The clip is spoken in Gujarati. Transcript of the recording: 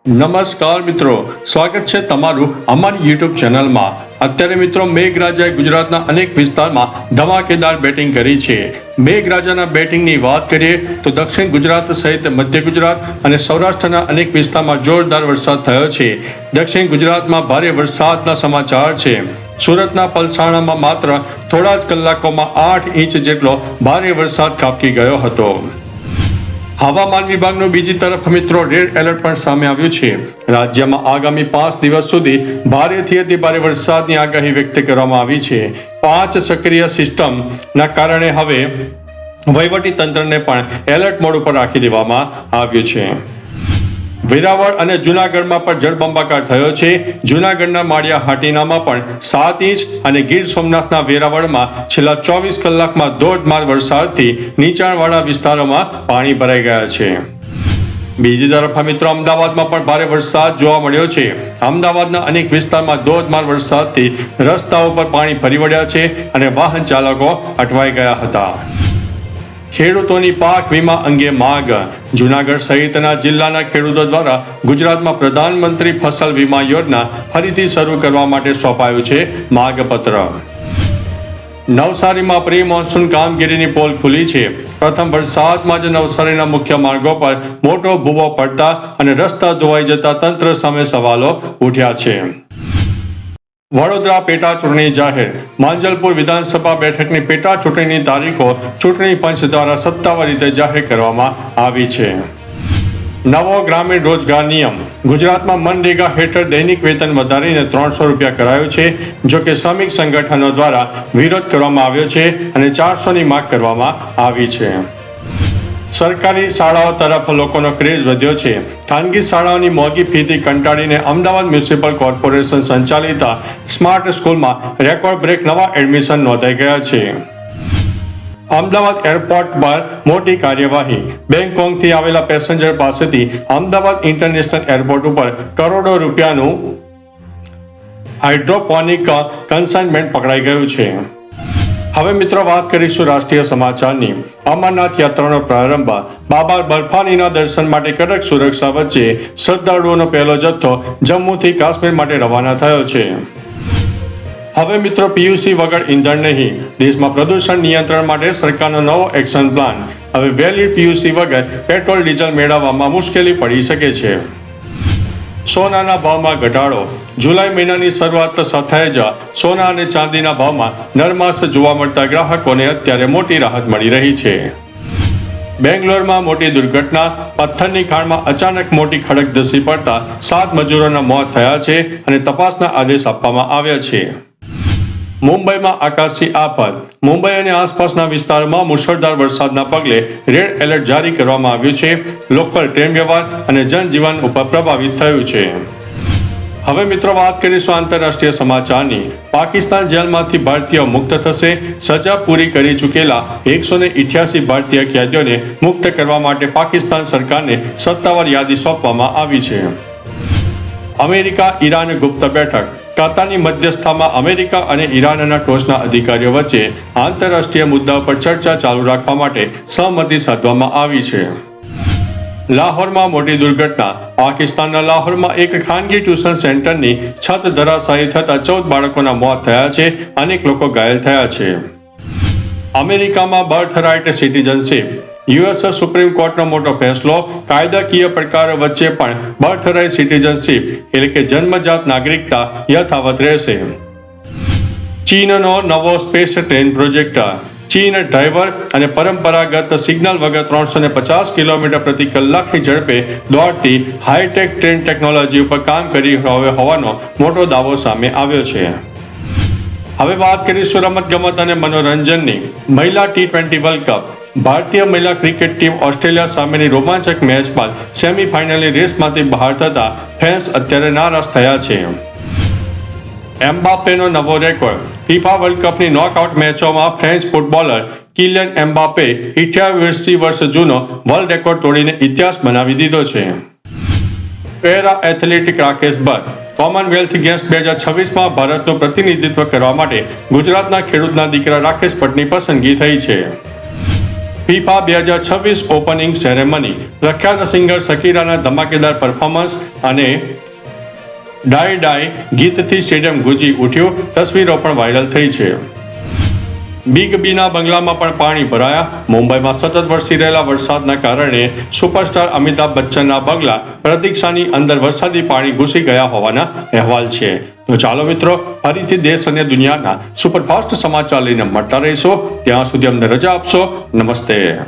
નમસ્કાર મિત્રો, સ્વાગત છે તમારું અમારી યુટ્યુબ ચેનલમાં। અત્યારે મિત્રો મેઘરાજાએ ગુજરાતના અનેક વિસ્તારમાં ધમાકેદાર બેટિંગ કરી છે। મેઘરાજાના બેટિંગની વાત કરીએ તો દક્ષિણ ગુજરાત સહિત મધ્ય ગુજરાત અને સૌરાષ્ટ્રના અનેક વિસ્તારમાં જોરદાર વરસાદ થયો છે। દક્ષિણ ગુજરાતમાં ભારે વરસાદના સમાચાર છે। સુરતના પલસાણામાં માત્ર થોડા જ કલાકોમાં 8 ઇંચ જેટલો ભારે વરસાદ ખાબકી ગયો હતો। હવામાન વિભાગનું બીજી તરફ મિત્રો રેડ એલર્ટ પણ સામે આવ્યું છે। રાજ્યમાં આગામી 5 દિવસ સુધી ભારેથી અતિ ભારે વરસાદની આગાહી વ્યક્ત કરવામાં આવી છે। 5 સક્રિય સિસ્ટમના કારણે હવે વહીવટી તંત્રને પણ એલર્ટ મોડ ઉપર રાખી દેવામાં આવ્યું છે। વેરાવળ અને જૂનાગઢમાં પણ જળબંબાકાર થયો છે। જૂનાગઢના માળિયા હાટીનામાં પણ 7 ઇંચ અને ગીર સોમનાથના વેરાવળમાં છેલ્લા 24 કલાકમાં ધોધમાર વરસાદથી નીચાણવાળા વિસ્તારોમાં પાણી ભરાઈ ગયા છે। બીજી તરફ મિત્રો અમદાવાદમાં પણ ભારે વરસાદ જોવા મળ્યો છે। અમદાવાદના અનેક વિસ્તારમાં ધોધમાર વરસાદથી રસ્તાઓ પર પાણી ફરી વળ્યા છે અને વાહન ચાલકો અટવાઈ ગયા હતા। ખેડૂતોની પાક વીમા અંગે માંગ। જૂનાગઢ સહિતના જિલ્લાના ખેડૂતો દ્વારા ગુજરાતમાં પ્રધાનમંત્રી ફસલ વીમા યોજના ફરીથી શરૂ કરવા માટે સોંપાયું છે માંગપત્ર। નવસારીમાં પ્રી મોન્સૂન કામગીરીની પોલ ખુલી છે। પ્રથમ વરસાદમાં જ નવસારીના મુખ્ય માર્ગો પર મોટો ભૂવો પડતા અને રસ્તા ધોવાઈ જતા તંત્ર સામે સવાલો ઉઠ્યા છે। વડોદરા પેટા ચૂંટણી જાહેર। માંજલપુર વિધાનસભા બેઠકની પેટા ચૂંટણીની તારીખો ચૂંટણી પંચ દ્વારા સત્તાવાર રીતે જાહેર કરવામાં આવી છે। નવો ગ્રામીણ રોજગાર નિયમ। ગુજરાતમાં મનરેગા હેઠળ દૈનિક વેતન વધારીને 300 રૂપિયા કરાયું છે। જો કે શ્રમિક સંગઠનો દ્વારા વિરોધ કરવામાં આવ્યો છે અને 400ની માંગ કરવામાં આવી છે। સરકારી શાળાઓ તરફ લોકોનો ક્રેઝ વધ્યો છે। ખાનગી શાળાઓની મોંઘી ફીથી કંટાળીને અમદાવાદ મ્યુનિસિપલ કોર્પોરેશન સંચાલિત સ્માર્ટ સ્કૂલમાં રેકોર્ડ બ્રેક નવા એડમિશન નોંધાઈ ગયા છે। અમદાવાદ એરપોર્ટ પર મોટી કાર્યવાહી। બેંગકોકથી આવેલા પેસેન્જર પાસેથી અમદાવાદ ઇન્ટરનેશનલ એરપોર્ટ ઉપર કરોડો રૂપિયાનું હાઇડ્રોપોનિક કન્સાઇનમેન્ટ પકડાઈ ગયું છે। હવે મિત્રો વાત કરીશું રાષ્ટ્રીય સમાચારની। અમરનાથ યાત્રાનો પ્રારંભ। બાબા બર્ફાનીના દર્શન માટે કડક સુરક્ષા વચ્ચે શ્રદ્ધાળુઓનો પહેલો જથ્થો જમ્મુથી કાશ્મીર માટે રવાના થયો છે। હવે મિત્રો પીયુસી વગર ઈંધણ નહીં। દેશમાં પ્રદૂષણ નિયંત્રણ માટે સરકારનો નવો એક્શન પ્લાન। હવે વેલિડ પીયુસી વગર પેટ્રોલ ડીઝલ મેળવવામાં મુશ્કેલી પડી શકે છે। સોનાના ભાવમાં ઘટાડો। જુલાઈ મહિનાની શરૂઆત સાથે જ સોના અને ચાંદીના ભાવમાં નરમાશ જોવા મળતા ગ્રાહકોને અત્યારે મોટી રાહત મળી રહી છે। બેંગ્લોરમાં મોટી દુર્ઘટના। પથ્થરની ખાણમાં અચાનક મોટી ખડક ધસી પડતા 7 મજૂરોના મોત થયા છે અને તપાસના આદેશ આપવામાં આવ્યા છે। મુંબઈમાં આકાશી આફત। મુંબઈ અને આસપાસના વિસ્તારોમાં મુશળધાર વરસાદના પગલે રેડ એલર્ટ જારી કરવામાં આવ્યું છે। લોકલ ટ્રેન વ્યવહાર અને જનજીવન ઉપર પ્રભાવિત થયું છે। હવે મિત્રો વાત કરીશું આંતરરાષ્ટ્રીય સમાચારની। પાકિસ્તાન જેલમાંથી ભારતીયો મુક્ત થશે। સજા પૂરી કરી ચૂકેલા 188 ભારતીય કેદીઓને મુક્ત કરવા માટે પાકિસ્તાન સરકારને સત્તાવાર યાદી સોંપવામાં આવી છે। અમેરિકા ઈરાન ગુપ્ત બેઠક। કતારની મધ્યસ્થતામાં અમેરિકા અને ઈરાનના ટોચના અધિકારીઓ વચ્ચે આંતરરાષ્ટ્રીય મુદ્દાઓ પર ચર્ચા ચાલુ રાખવા માટે સહમતિ સાધવામાં આવી છે। લાહોરમાં મોટી દુર્ઘટના। પાકિસ્તાનના લાહોરમાં એક ખાનગી ટ્યુશન સેન્ટરની છત ધરાશાયી થતા 14 બાળકોના મોત થયા છે। અનેક લોકો ઘાયલ થયા છે। અમેરિકામાં birthright citizenship. US supreme કોર્ટનો મોટો ફેસલો। કાયદાકીય પડકારો વચ્ચે પણ બર્થ રાઇટ સિટીઝનશીપ એટલે કે જન્મજાત નાગરિકતા યથાવત રહેશે। ચીનનો નવો સ્પેસ ટ્રેન પ્રોજેક્ટ। ચીન ડ્રાઈવર અને પરંપરાગત સિગ્નલ વગર 350 કિલોમીટર પ્રતિ કલાકની ઝડપે દોડતી હાઈટેક ટ્રેન ટેકનોલોજી ઉપર કામ કરી રહ્યો હોવાનો મોટો દાવો સામે આવ્યો છે। હવે વાત કરીશું રમતગમત અને મનોરંજનની। મહિલા T20 વર્લ્ડ કપ। ભારતીય મહિલા ક્રિકેટ ટીમ ઓસ્ટ્રેલિયા સામેની રોમાંચક મેચ બાદ સેમીફાઇનલની રેસમાંથી બહાર થતા ફેન્સ અત્યારે નારાજ થયા છે। એમ્બાપેનો નવો રેકોર્ડ। ફીફા વર્લ્ડ કપની નોકઆઉટ મેચોમાં ફ્રેન્ચ ફૂટબોલર કિલિયન એમ્બાપે 28 વર્ષ જૂનો વર્લ્ડ રેકોર્ડ તોડીને ઇતિહાસ બનાવી દીધો છે। Para athletic Rakesh Bhatt. Commonwealth Games 2026માં ભારતનું પ્રતિનિધિત્વ કરવા માટે ગુજરાતના ખેડૂતના દીકરા રાકેશ ભટ્ટની પસંદગી થઈ છે। ફીફા 2026 ઓપનિંગ સેરેમની, પ્રખ્યાત સિંગર શકીરાના ધમાકેદાર પરફોર્મન્સ અને ડાય ડાય ગીતથી સ્ટેડિયમ ગુંજી ઉઠ્યું, તસવીરો પણ વાયરલ થઈ છે. બિગ બીના બંગલામાં પણ પાણી ભરાયા. મુંબઈમાં સતત વરસી રહેલા વરસાદના કારણે સુપરસ્ટાર અમિતાભ બચ્ચનના બંગલા પ્રતીક્ષાની અંદર વરસાદી પાણી ઘૂસી ગયા હોવાના અહેવાલ છે. તો ચાલો મિત્રો, ફરીથી દેશ અને દુનિયાના સુપરફાસ્ટ સમાચાર લઈને મળતા રહીશો. ત્યાં સુધી અમને રજા આપશો. નમસ્તે.